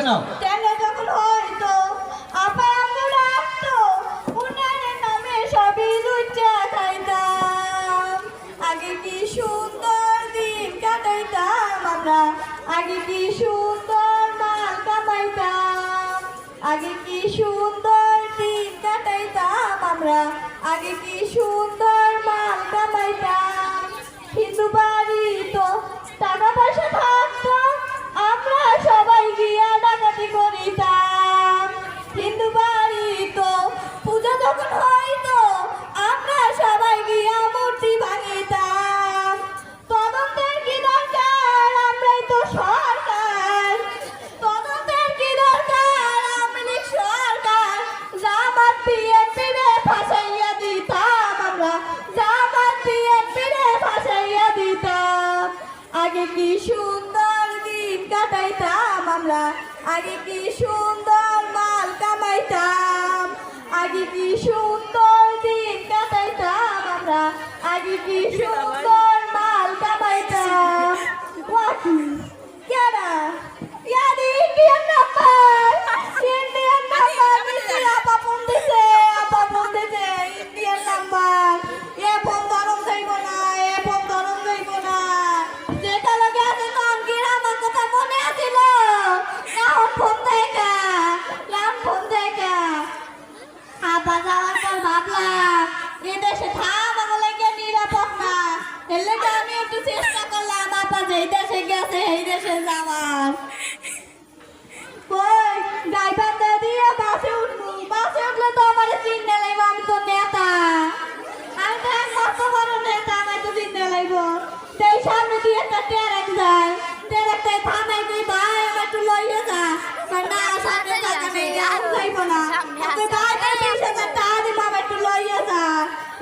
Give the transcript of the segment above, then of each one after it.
শোনাও। তেলে যখন হইতো আপা আম্মু রাখতো উনারের নামে সবই লুচা খাইতাম। আগে কি সুন্দর দিন কাটাইতাম আমরা, আগে কি সুন্দর মাল কামাইতাম, আগে কি সুন্দর দিন কাটাইতাম আমরা, আগে কি সুন্দর মাল কামাইতাম। হিন্দু বাড়ি তো টাকা পয়সা থাকতো, আমরা সবাই গিয়া ডাকাতি করিতাম। হিন্দু বাড়ি তো পূজা যখন হইতো আমরা সবাই গিয়া মূর্তি ভাঙিতাম। তদন্তের কি দরকার, আমরাই তো সরকার। তদন্তের কি দরকার, আমি সরকার। জামাত বিএনপি রে ফাঁসাইয়া দিতাম আমরা, জামাত বিএনপি রে ফাঁসাইয়া দিতাম। আগে কি সুন্দর দিন কাটাইতাম আমরা, আগে কি সুন্দর মাল কামাইতাম, আগে কি সুন্দর দিন কাটাইতাম আমরা, আগে কি সুন্দর মাল কামাইতাম। কেনা ইয়াদি ইন্ডিয়ান নাম্বার, ইন্ডিয়ান নাম্বার দিছে আপা ফোন দিছে, আপা ফোন দিছে ইন্ডিয়ান নাম্বার। এ ফোন ধরন যাইব না, এ ফোন ধরন যাইব না। যেটা লাগে আছে তখন কি আমার কথা মনে আছিল, এখন ফোন দেখা, এখন ফোন দেখা। আপা যাওয়ার পর ভাবলাম এ দেশে থাকা লাগে নিরাপদ না, এর লেগে আমি একটু চেষ্টা করলাম আপা যেই দেশে গেছে এই দেশে যাওয়ার। ওই ড্রাইভার দিয়ে বাসে উঠবো, বাসে উঠলে তো আমার চিন্তা লাগবে, আমি তো নেতা, আমি তো একমাত্র বড় নেতা, আমার তো চিন্তা লাগবো। তাই সামনে দিয়ে একটা ট্রেন যায়, ট্রেনটায় থামাই কই ভাই আমার একটু লইয়ে যা, না সামনে টাকা নেই আর যাইবো না, আপনি ভাই 20,000 টাকা দিব আমার একটু লইয়ে যা।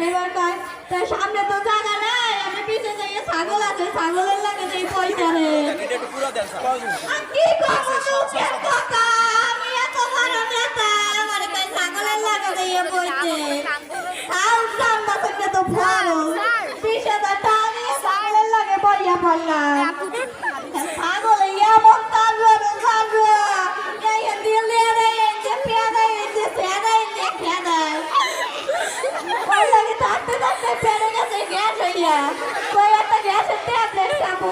এবার কয় তাই সামনে তো জায়গা নাই, আমি পিছে যাই, ছাগল আছে ছাগলের লাগে যেই পয়সা রে কি করবো লোকের কথা, আমি এত বড় নেতা, আমার কই ছাগলের লাগে দিয়ে পয়সা আর জানবা থেকে তো ভালো 20,000 টাকা নিয়ে ছাগলের লাগে বইয়া পড়লাম। ছাগল এমন তারবে তারবে এই দিলে রে এই যে পেড়া এই যে পেড়া এই যে পেড়া ওই লাগে থাকতে থাকতে পেড়ে গেছে গ্যাস হইয়া, কই একটা গ্যাসের ট্যাবলেট খাবো।